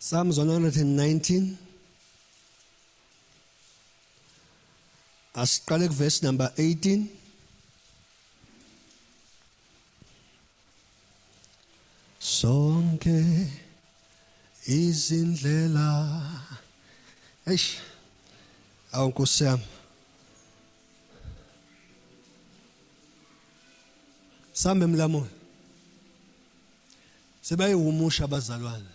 Psalms 119. Asiqale verse number 18. Sonke izindlela. Eish. Awunkosi yami. Sambe mlamu. Sebayihumusha abazalwane.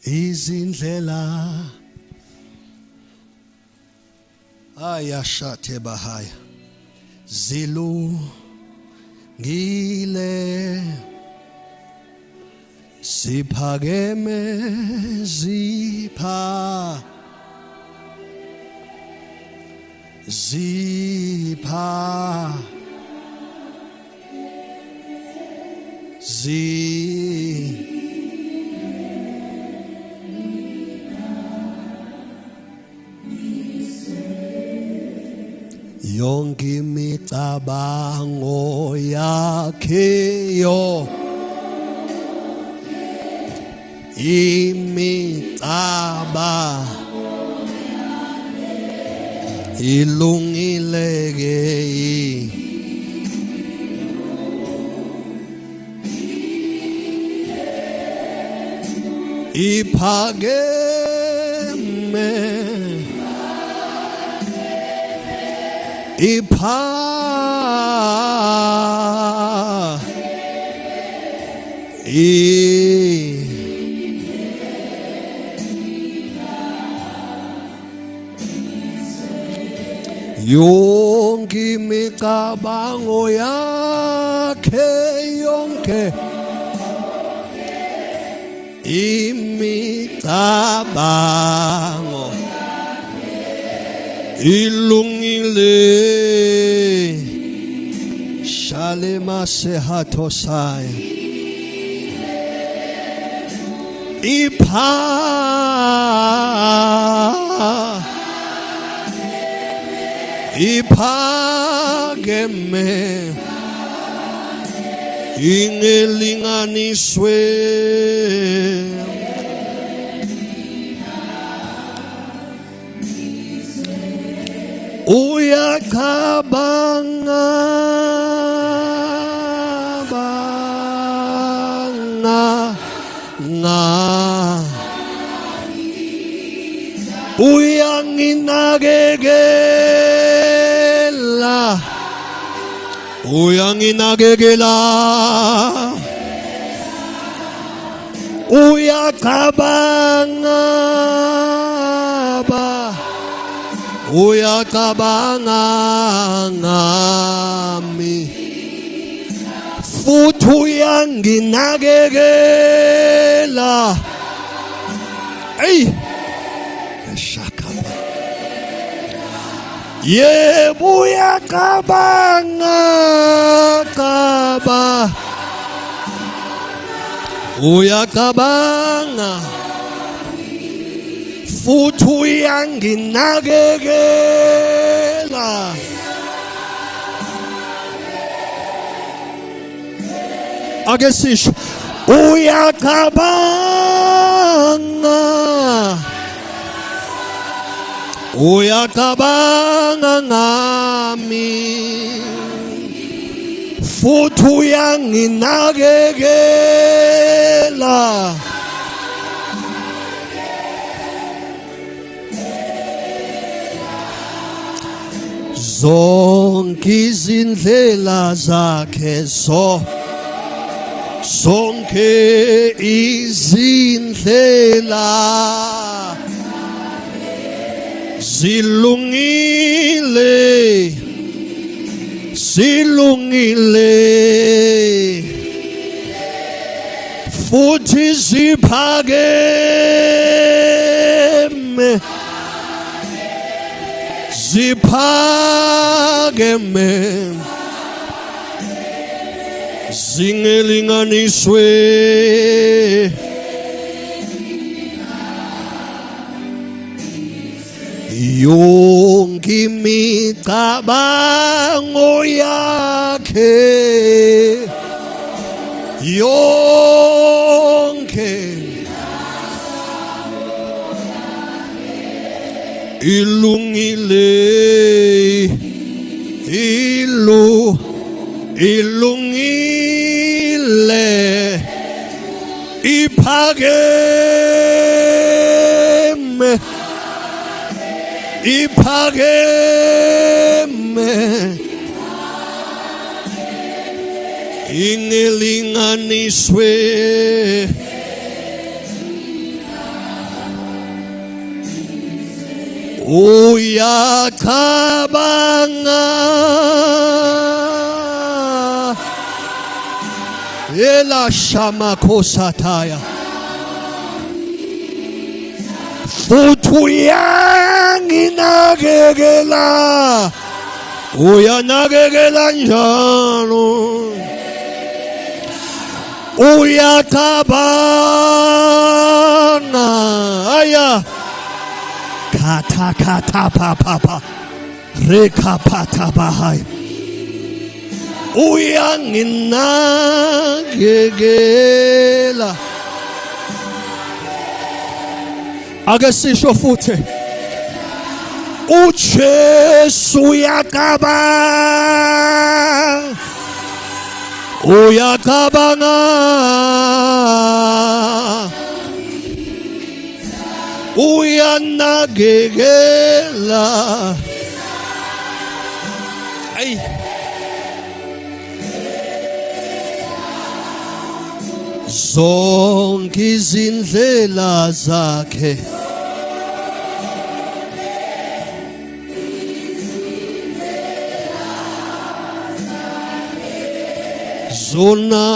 Izindlela ayashathe bahaya zilungile siphakeme zipha yonke imicabango yakheyo ilungile ke iphakeme yonke imicabango yakhe yonke imicabango ilungile shalema sehatosaya iphakeme ingelinganiswe uyacabanga uyanginakekela uyacabanga ngami futhi uyanginakekela hey shakaba yebo uyacabanga uyacabanga futhi uyanginakekela ake sisho uyacabanga ngami futhi uyanginakekela zonke izindlela zakhe zonke izindlela zilungile futhi ziphakeme zingelinganiswe yonke imicabango yakhe yonke ilungile ilungile iphakeme ingelinganiswe uyacabanga ela shama kosataya futhi uyanginakekela uyanakekela njalo uyacabanga aya kata papa reka pata bahai uyanginakekela ake sisho futhi uJesu uyacabanga uyanakekela ay zonke izindlela zakhe zona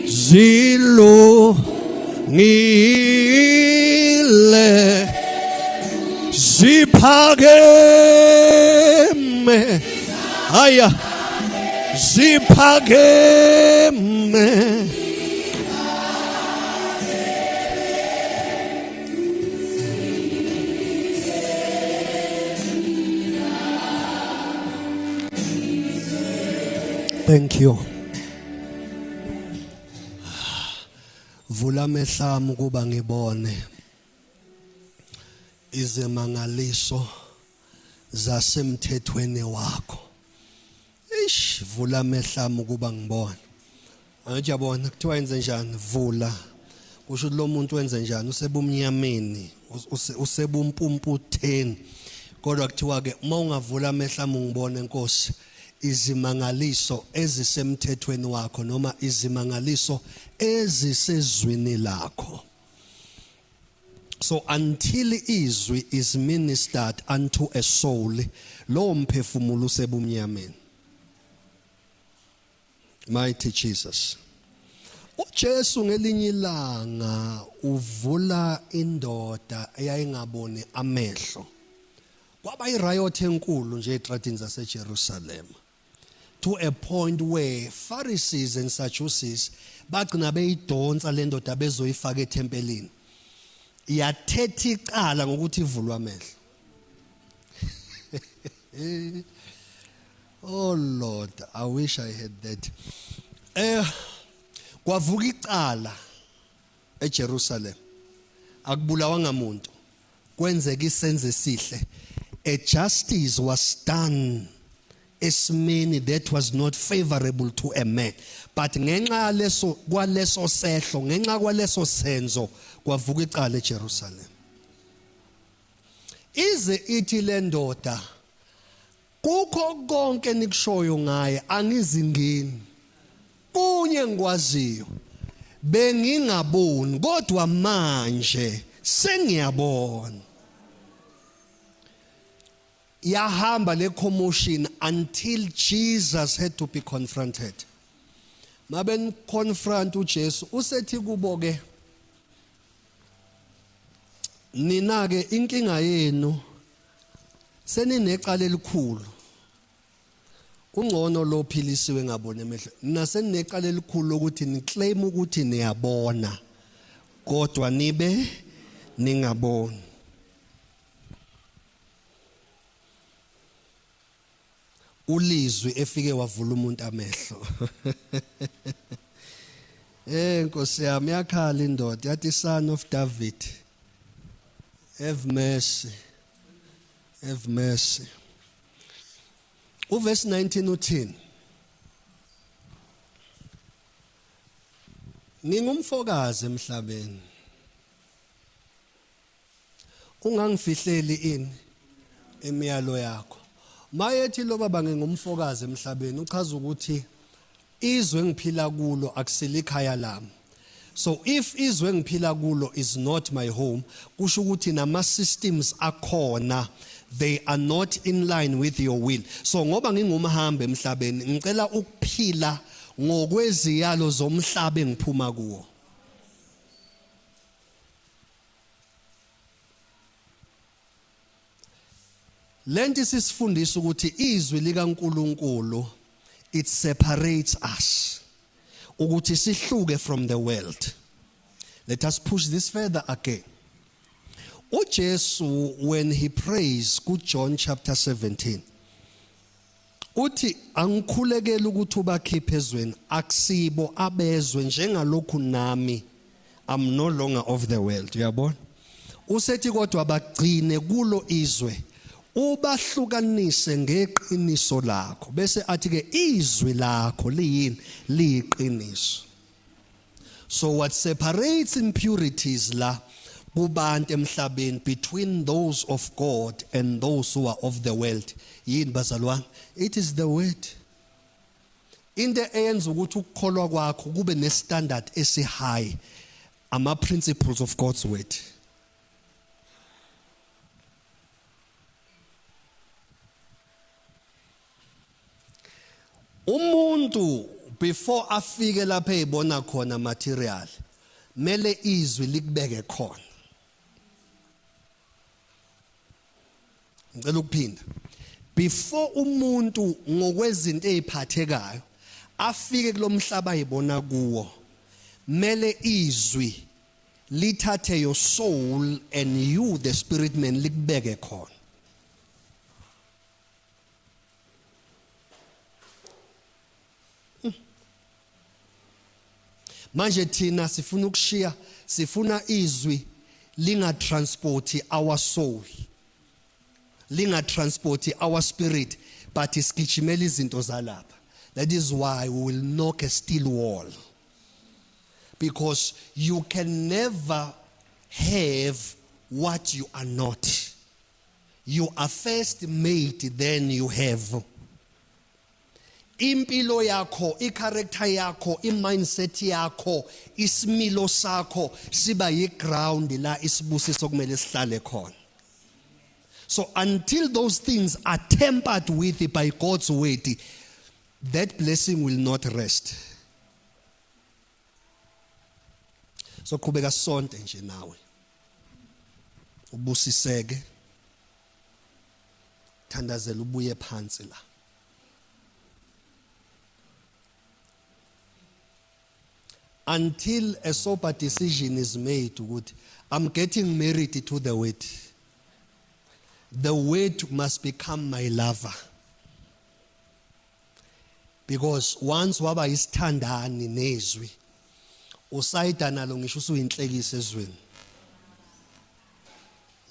zilungile ziphakeme aya ziphakeme thank you vula mehlami kuba ngibone izemangaliso zasemthethweni wakho vula mehlami kuba ngibone angijabona kuthiwa yenze njani vula kusho lo muntu wenze njani usebumnyameni usebumpumputheni kodwa kuthiwa ke uma ungavula mehlami ngibone Nkosi izimangaliso ezisemthethweni wakho noma izimangaliso ezisezwini lakho. So until izwi is ministered unto a soul, lo mphefumulo usebumnyameni. Mighty Jesus. uJesu ngelinye ilanga uvula indoda eyayingaboni amehlo. Kwaba iriot enkulu nje etradini zaseJerusalem. To a point where Pharisees and Sadducees bagcina beyidonsa le ndoda bezoyifaka ethempelini. Yathetha icala ngokuthi ivulwa amehlo. Oh Lord, I wish I had that. Kwavuka icala eJerusalem. Akubulawanga umuntu. Kwenzeka isenzo esihle. A justice was done esimeni that was not favorable to a man. But ngenxa leso kwaleso sehlo, ngenxa kwaleso senzo kwavuka icala eJerusalem. Ize ithi le ndoda kukho konke nikushoyo ngaye angizingeni. Kunye ngikwaziyo bengingaboni kodwa manje sengiyabona. Yahamba le commotion until Jesus had to be confronted. Maben confront uJesu usethi kubo ke nina ke inkinga yenu seninecala elikhulu. Ungcono lo philisiwe ngabona emehlo. Nina seninecala elikhulu ukuthi niclaim ukuthi niyabona kodwa nibe ningaboni. ulizwi efike wavula umuntu amehlo. Nkosi yami yakhala indoda yathi, son of David, have mercy, have mercy. Verse 19 uthini? Ngingumfokazi emhlabeni. Ungangifihleli ini imiyalo yakho. Mayethi lo baba ngingumfokazi emhlabeni uchaza ukuthi izwe engiphila kulo akusile ikhaya lami. So if izwe engiphila kulo is not my home, kusho ukuthi nama systems akhona, they are not in line with your will. So ngoba ngingumhambi emhlabeni ngicela ukuphila ngokweziyalo zomhlaba engiphuma kuwo. Lento sisifundisa ukuthi izwi likaNkulunkulu it separates us ukuthi sihluke from the world. Let us push this further again. uJesu when he prays ku John chapter 17 uthi angikhulekela ukuthi ubakhiphe ezweni akusibo abezwe njengalokhu nami I'm no longer of the world. Uyabona? Usethi kodwa bagcine kulo izwe ubahlukanise ngeqiniso lakho bese athi ke izwi lakho liyini liyiqiniso. So what separates impurities la kubantu emhlabeni between those of God and those who are of the world yini bazalwane? It is the word. Into eyenza ukuthi ukukholwa kwakho kube ne standard esi high ama principles of God's word. Umuntu before afike lapha ebona khona material mele izwi likubeke khona. Ngicela ukuphinda. Before umuntu ngokwezinto eziphathekayo afike kulomhlaba ayibona kuwo mele izwi lithathe your soul and you the spirit man likubeke khona. Manje thina sifuna ukushiya sifuna izwi linga transport our soul linga transport our spirit but isigijimela izinto zalapha. That is why we will knock a steel wall, because you can never have what you are not. You are first made, then you have. Impilo yakho, i-character yakho, i-mindset yakho, isimilo sakho siba yi-ground la isibusiso kumele sihlale khona. So until those things are tempered with by God's word, that blessing will not rest. So qhubeka sonke nje nawe ubusiseke thandazela ubuye phansi la. Until a sober decision is made, good, I'm getting married to the word. The word must become my lover. Because once waba isithandani nezwi, usayida nalo ngisho usuyinhlekisa ezweni.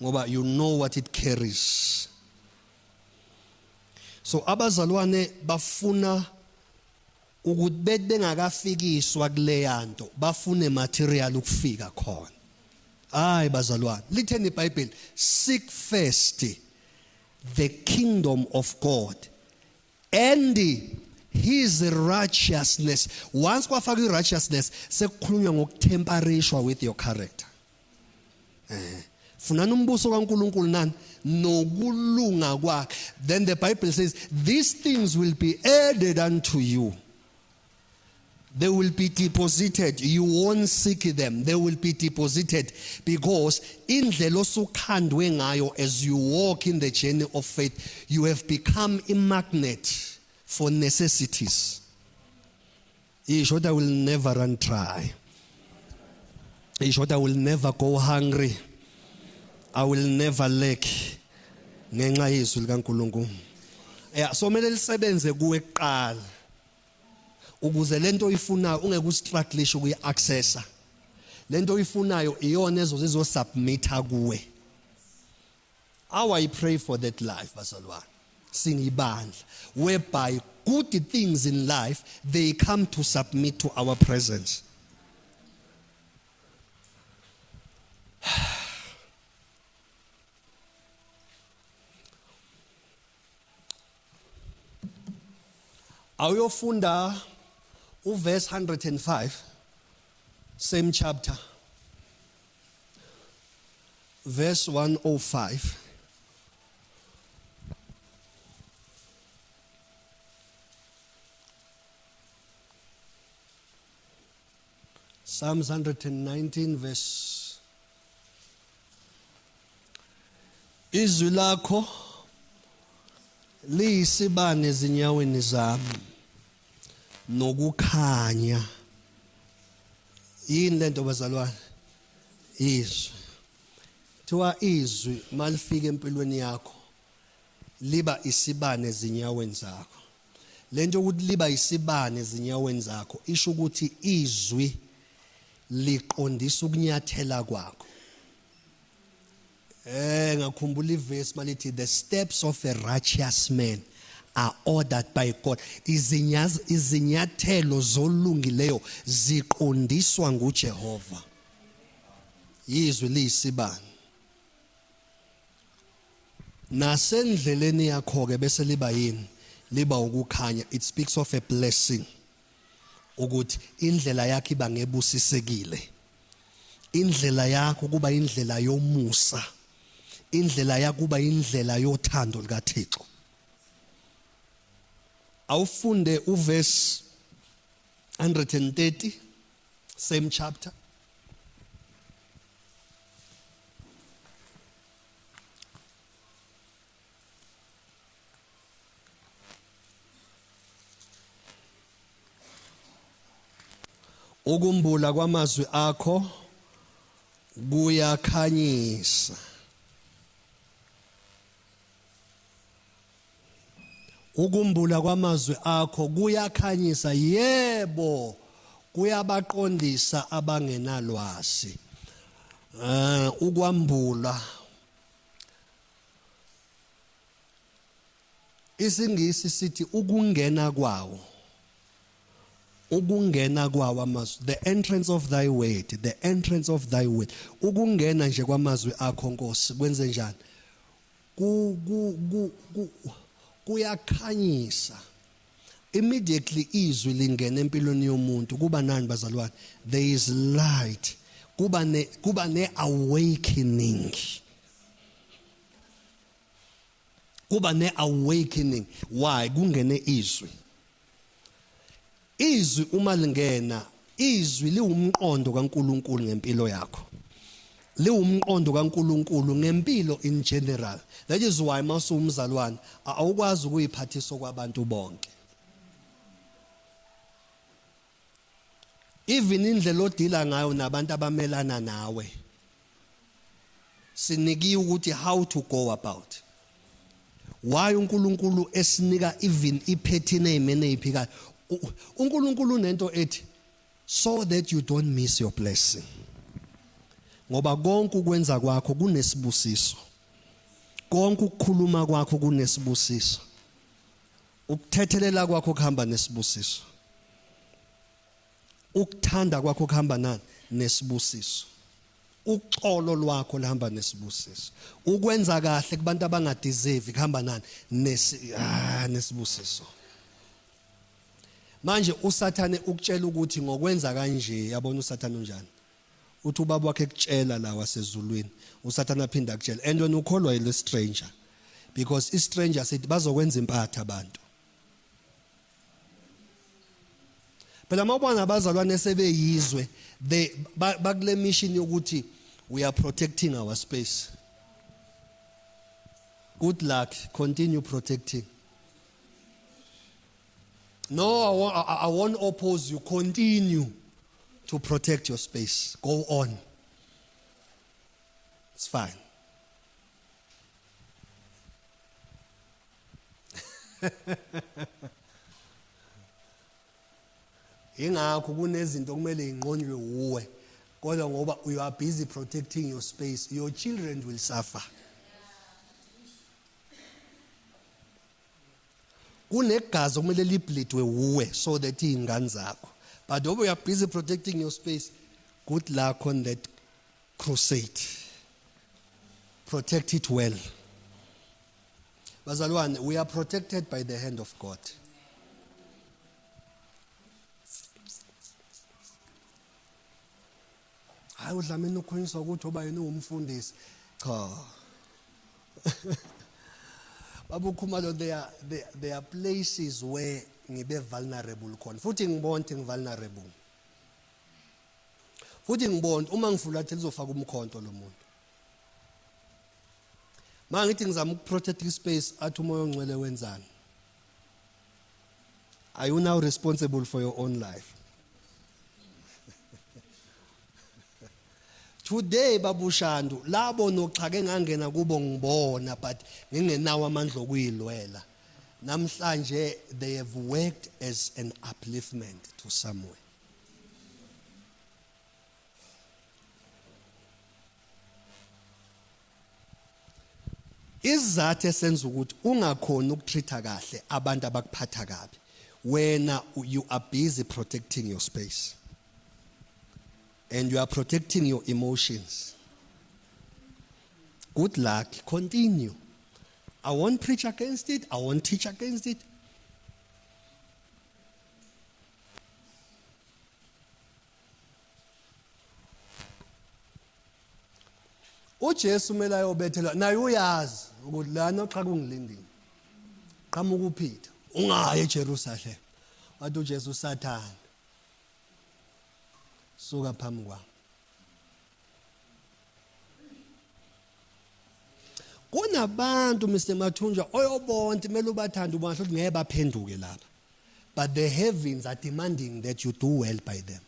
Ngoba you know what it carries. So abazalwane bafuna ukuthi bengakafikiswa kuleyanto bafune material ukufika khona. Hayi bazalwane, litheni iBhayibheli, seek first the kingdom of God and his righteousness. Once kwafaka i-righteousness sekukhulunywa ngokutemperishwa with your character. Funana umbuso kaNkulunkulu nani nokulunga kwakhe. Then the Bible says these things will be added unto you. They will be deposited. You won't seek them. They will be deposited, because indlela osukhandwe ngayo as you walk in the journey of faith, you have become a magnet for necessities. Ishota will never run dry. Ishota will never go hungry. I will never lack. Ngenxa yezwi likaNkulunkulu. Yeah, so kumele lisebenze kuwe kuqala. Ukuze lento oyifunayo ungeke ustruggle ukuyi-accessa. Lento oyifunayo iyona ezosubmita kuwe. How I pray for that life, bazalwane. Singibandla, whereby good things in life, they come to submit to our presence. Awuyofunda uverse 105, same chapter, verse 105. Psalms 119 verse. Izwi lakho liyisibane ezinyaweni zami nokukhanya. Yini lento bazalwane? Izwi. Thiwa izwi malifika empilweni yakho liba isibane ezinyaweni zakho. Lento ukuthi liba isibane ezinyaweni zakho isho ukuthi izwi liqondisa ukunyathela kwakho. Ngakhumbula iverse malithi the steps of a righteous man are ordered by God. Izinyathelo zolungileyo ziqondiswa nguJehova. Izwi liyisibane. Nasendleleni yakho ke bese liba yini? Liba ukukhanya. It speaks of a blessing. Ukuthi indlela yakho iba ngebusisekile. Indlela yakho kuba indlela yomusa. Indlela yakho kuba indlela yothando likaThixo. Awufunde uverse 130, same chapter. Ukumbula kwamazwi akho kuyakhanyisa. Ukumbula kwamazwi akho kuyakhanyisa, yebo kuyabaqondisa abangenalwazi. Ukwambula isingisi sithi ukungena kwawo. Ukungena kwawo amazwi, the entrance of thy word, the entrance of thy word. Ukungena nje kwamazwi akho Nkosi kwenze njani? Kuyakhanyisa. Immediately izwi lingena empilweni yomuntu kuba nani bazalwane? There is light. Kuba ne awakening. Kuba ne awakening. Why? Kungene izwi. Izwi uma lingena, izwi liwumqondo kaNkuluNkulu ngempilo yakho. Liwumqondo kaNkuluNkulu ngempilo in general. That is why masumzalwane awukwazi ukuyiphathisa kwabantu bonke. Even indlela odila ngayo nabantu abamelana nawe. Sinikiwe ukuthi how to go about. Why uNkulunkulu esinika even iphethini ezimene eziphikayo. uNkulunkulu nento ethi so that you don't miss your blessing. Ngoba konke ukwenza kwakho kunesibusiso. Konke ukukhuluma kwakho kunesibusiso. Ukuthethelela kwakho kuhamba nesibusiso. Ukuthanda kwakho kuhamba nani? Nesibusiso. Uxolo lwakho lihamba nesibusiso. Ukwenza kahle kubantu abangadeserve kuhamba nani? Nesibusiso. Manje uSathane ukutshela ukuthi ngokwenza kanje, yabona uSathane unjani? Uthi ubaba wakhe ekutshela la wasezulwini, uSathane aphinda akutshela. And wena ukholwa yile stranger. Because i stranger said bazokwenza impatha abantu. Phela mawubona abazalwane sebeyizwe, bakule mission yokuthi we are protecting our space. Good luck, continue protecting. No, I won't oppose you. Continue to protect your space. Go on. It's fine. Ingakho kunezinto kumele inqonywe uwe. Kodwa ngoba you are busy protecting your space, your children will suffer. Kunegazi kumele libleedwe uwe so that ingane zakho. But when you are busy protecting your space, good luck on that crusade. Protect it well. Bazalwane, we are protected by the hand of God. Hayi udlamini ukhonyiswa ukuthi oba yena umfundisi. Cha. Babu Khumalo, there are places where ngibe vulnerable khona. Futhi ngibona ukuthi ngivulnerable. Futhi ngibona uma ngifulathela uzofaka umkhonto lo muntu. Mangithi ngizama ukuprotect ispace athi umoya ongcwele wenzani. Are you now responsible for your own life? Today babushandu labo noxhake ngangena kubo ngibona but ngingenawo amandla okuyilwela. Namhlanje they have worked as an upliftment to somewhere. Izathu esenza ukuthi ungakhona ukutreata kahle abantu abakuphatha kabi wena you are busy protecting your space and you are protecting your emotions. Good luck, continue. I won't preach against it, I won't teach against it. uJesu kumele ayobethelwa naye uyazi ukuthi lana xa kungilindini qhamuka uPeter ungayi eJerusalem wathi uJesu uSathane suka phambi kwami. Kunabantu Mr Mathunja oyobonke kumele ubathande ubasho ukuthi ngeke baphenduke lapha, but the heavens are demanding that you do well by them.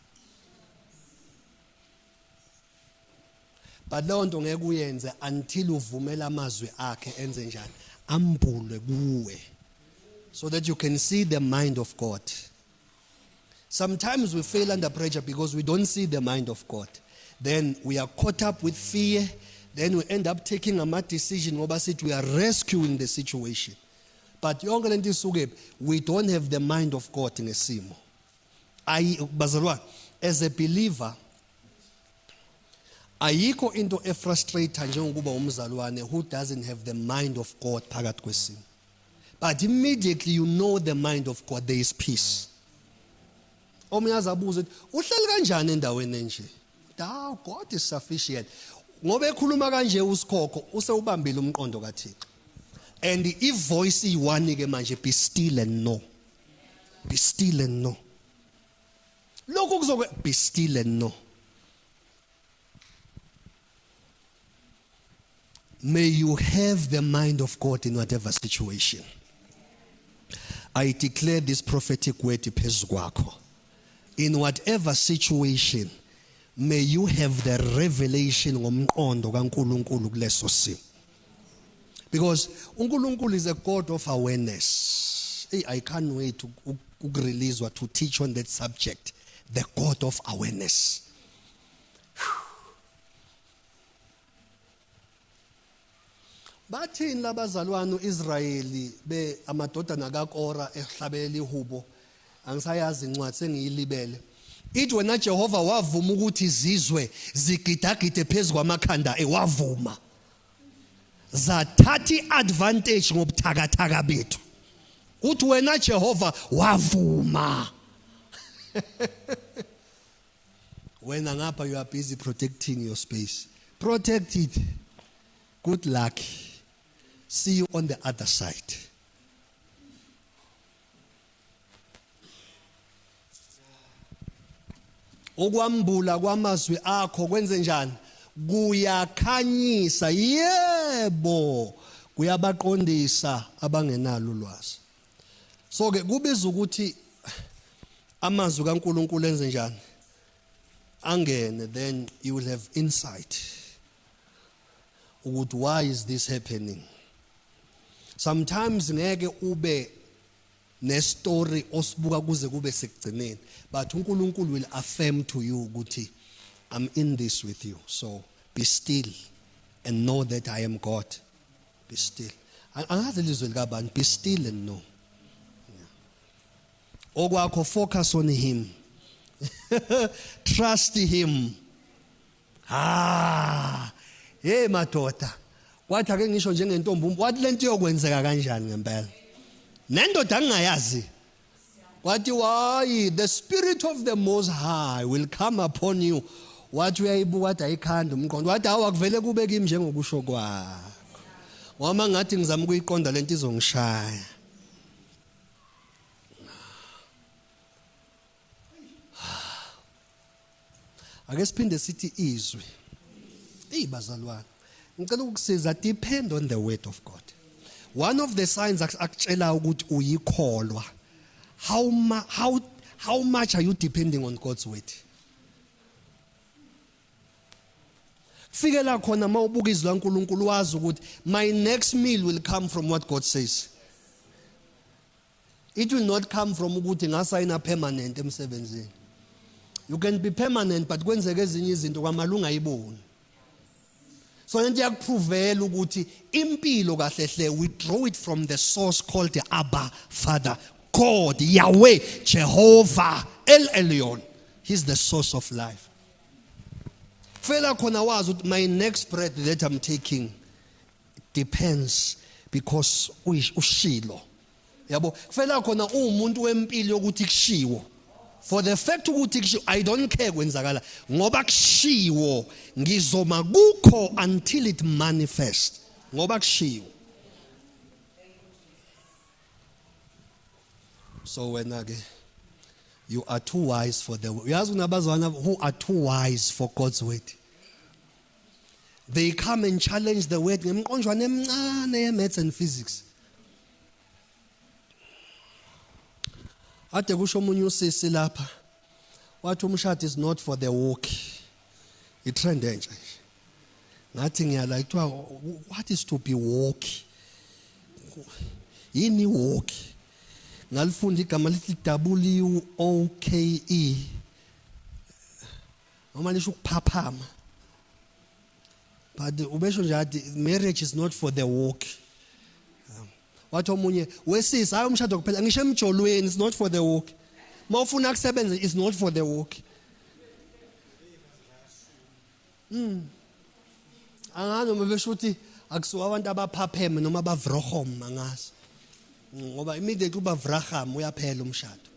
But leyo nto ngeke uyenze until uvumela amazwi akhe enze njani ambulwe kuwe, so that you can see the mind of God. Sometimes we fail under pressure because we don't see the mind of God. Then we are caught up with fear. Then we end up taking a decision ngoba sithi we are rescuing the situation. But yonke lento isuke we don't have the mind of God ngesimo. Bazalwane, as a believer ayikho into efrustrate njengokuba umzalwane who doesn't have the mind of God phakathi kwesimo. But immediately you know the mind of God, there is peace. Omunye azabuza ukuthi uhleli kanjani endaweni enje? God is sufficient. Ngoba ekhuluma kanje usikhokho usewubambile umqondo kaThixo. And if voice iyiwani ke manje, be still and know. Be still and know. Lokho kuzokwe be still and know. May you have the mind of God in whatever situation. I declare this prophetic word phezu kwakho. In whatever situation, may you have the revelation ngomqondo kaNkulunkulu kuleso simo. Because uNkulunkulu is a God of awareness. I can't wait to release or to teach on that subject. The God of awareness. Bathini labazalwane uIsrayeli be amadodana kaKora ehlabela ihubo, angisayazi incwadi sengiyilibele. Ithi wena Jehova wavuma ukuthi izizwe zigidagide phezulu kwamakhanda ewavuma. Zathatha iadvantage ngobuthakathaka bethu. Uthi wena Jehova wavuma. Wena ngapha you are busy protecting your space. Protect it. Good luck. See you on the other side. Okwambula kwamazwi akho kwenze njani? Kuyakhanyisa, yebo, kuyabaqondisa abangenalo ulwazi. So ke kubiza ukuthi amazwi kaNkulunkulu enze njani? Angene, then you will have insight. Why is this happening? Sometimes ngeke ube nestory osibuka kuze kube sekugcineni, but uNkulunkulu will affirm to you ukuthi I'm in this with you, so be still and know that I am God. Be still. Angazi lizwe likabani, be still and know. Okwakho focus on him. Trust him. Hey madoda, kwathi ake ngisho njengentombi, wathi lento yokwenzeka kanjani ngempela? Nendoda angayazi. Kwathi why the spirit of the most high will come upon you. Wathi uyayibuka wathi ayikhanda umqondo. Wathi awakuvele kube kimi njengokusho kwakho. Wama ngathi ngizama ukuyiqonda lento izongishaya. Ake siphinde sithi izwi. Bazalwane, ngicela ukusiza, depend on the word of God. One of the signs akutshela ukuthi uyikholwa. How much are you depending on God's word? Fikela khona mawubuka izwi laNkulunkulu wazi ukuthi my next meal will come from what God says. It will not come from ukuthi ngasayina permanent emsebenzini. You can be permanent but kwenzeke ezinye izinto kwamalunga ayiboni. So lento yakuprovela ukuthi impilo kahle hle we draw it from the source called the Abba Father, God, Yahweh, Jehovah, El Elyon. He's the source of life. Fela khona wazi ukuthi my next breath that I'm taking depends because ushilo. Yabo, fela khona umuntu wempilo yokuthi kushiwo. For the fact ukuthi I don't care kwenzakala ngoba kushiwo ngizoma kukho until it manifests. Ngoba kushiwo. So when you are too wise for the word. Uyazi kunabazwana who are too wise for God's word. They come and challenge the word ngemqonjwana emncane ye-maths and physics. Ade kusho omunye usisi lapha wathi umshado is not for the walk. I-trend entsha nje. Ngathi ngiyala kuthiwa what is to be walk? Yini walk? Ngalifunda igama lithi WOKE. Noma lisho ukuphaphama. But ubesho nje athi marriage is not for the walk. Wathi omunye wesisi hayi umshado kuphela ngisho emjolweni it's not for the walk. Mawufuna ukusebenza it's not for the walk. Angazi noma besho ukuthi akusuka abantu abaphapheme noma abavrohom angazi. Ngoba immediately uba vraham uyaphela umshado.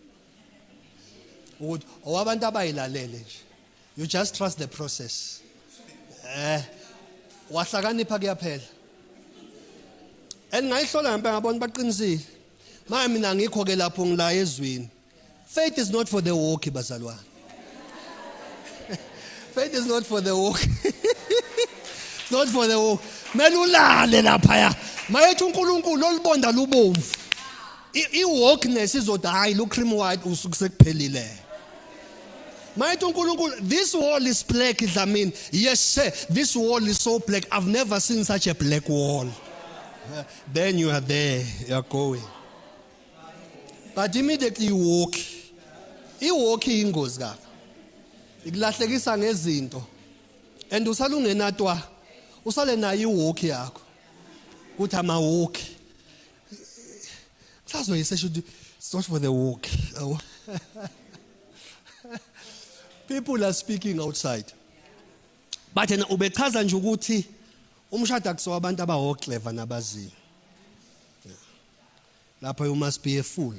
Ukuthi owabantu abayilalele nje. You just trust the process. Wahlakanipha kuyaphela. Engayihlola ngempela ngabona baqinisile. Manje mina ngikho ke lapho ngila ezweni. Faith is not for the walk bazalwane. Faith is not for the walk. It's not for the walk. Mele ulale lapha ya. Mayethi uNkulunkulu olibonda lubomvu. I-walkness izothi hayi lo cream white usukusekuphelile. Mayethi uNkulunkulu this wall is black Dlamini. Yes sir, this wall is so black. I've never seen such a black wall. Then you are there, you are going. But immediately you walk. I-walk ingozi kapha. Ikulahlekisa ngezinto. And usale ungenatwa. Usale nayo i-walk yakho. Uthi ama walk. That's why he said it's not for the walk. People are speaking outside. But ubechaza nje ukuthi umshado akusiwa abantu abahoclever nabaziyo. Lapha you must be a fool.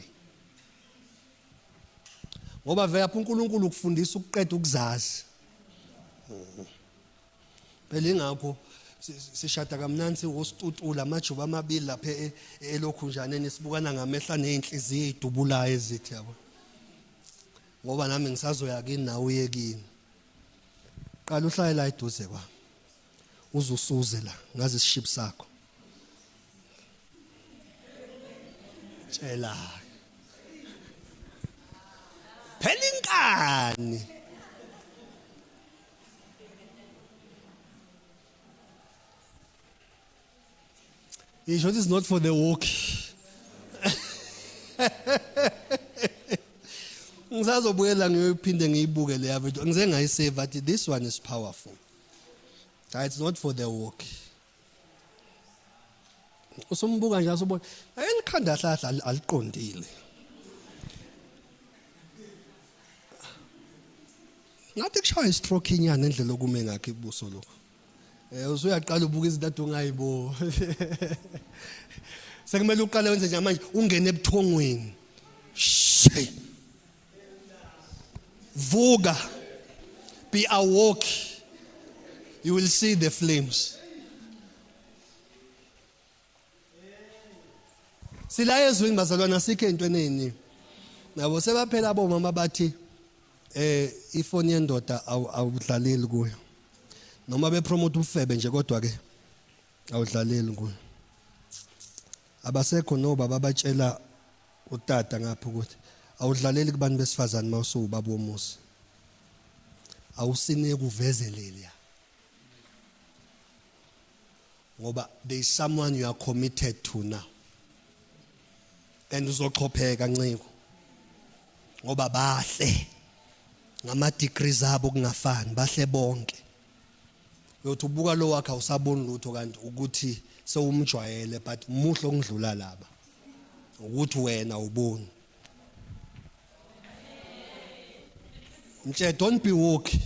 Ngoba vele apho uNkulunkulu ukufundisa ukuqeda ukuzazi. Phela ingakho sishada kamnansi ositutula amajuba amabili lapha elokhunjaneni sibukana ngamehla nezinhliziyo idubulayo ezithi yabo. Ngoba nami ngisazoya kini nawe uye kini. Qala uhlale la eduze kwami. Uzusuze la ngazi isiship sakho. Tshela. Phela inkani. This is not for the walk. Ngisazobuyela ngiyophinde ngiyibuke le video. Ngize ngayisave athi this one is powerful. It's not for the walk. Usumbuka nje asubona elikhanda hlahla aliqondile. Ngathi kushaya istroke inyana endlela okume ngakhe ibuso lokho. Usuyaqala ubuka izinto ade ungayibo. Sekumele uqale wenze nje manje ungene ebuthongweni. Hey. Vuga. Be awoke. You will see the flames. Sila ezweni bazalwana sikhe into eneni. Nabo sebaphela abomama bathi ifoni yendoda awudlaleli kuyo. Noma bepromote ufebe nje kodwa ke awudlaleli kuyo. Abasekho no baba batshela utata ngapha ukuthi awudlaleli kubantu besifazane mawusubaba womuzi. Awusine kuvezelele. Ngoba there is someone you are committed to now. And uzochopheka nciko. Ngoba bahle. Ngama degrees abo kungafani bahle bonke. Uyothi ubuka lo wakhe awusaboni lutho kanti ukuthi sewumjwayele but muhle ongidlula laba. Ukuthi wena uboni. Nje don't be woke.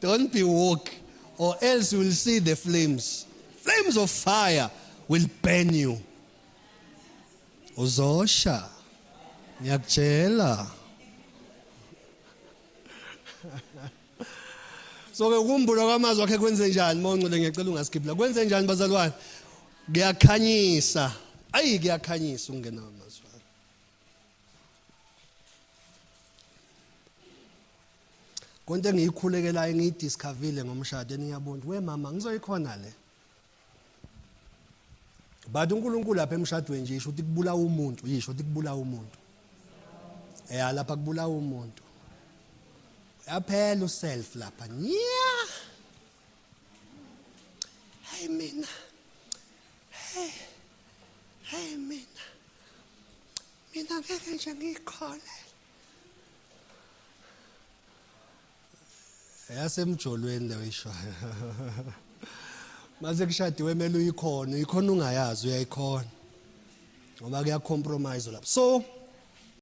Don't be woke or else you will see the flames. Flames of fire will burn you. Uzosha. Ngiyakutshela. So ke ukumbula kwamazwi akhe kwenze njani mawuncule ngiyacela ungaskipla. Kwenze njani bazalwane? Kuyakhanyisa. Ayi kuyakhanyisa ungena amazwi. Konke engiyikhulekelayo ngiyidiscoverile ngomshado eniyabona we mama ngizoyikhona le. But uNkulunkulu lapha emshadweni nje isho ukuthi kubulawa umuntu, yisho ukuthi kubulawa umuntu. Lapha kubulawa umuntu. Yaphela uself lapha. Yeah. Hey mina. Hey mina. Mina ngeke nje ngikhole. Yasemjolweni leyo isho. Maze kushadiwe emele uyikhona ungayazi uyayikhona. Ngoba kuya compromise lapho. So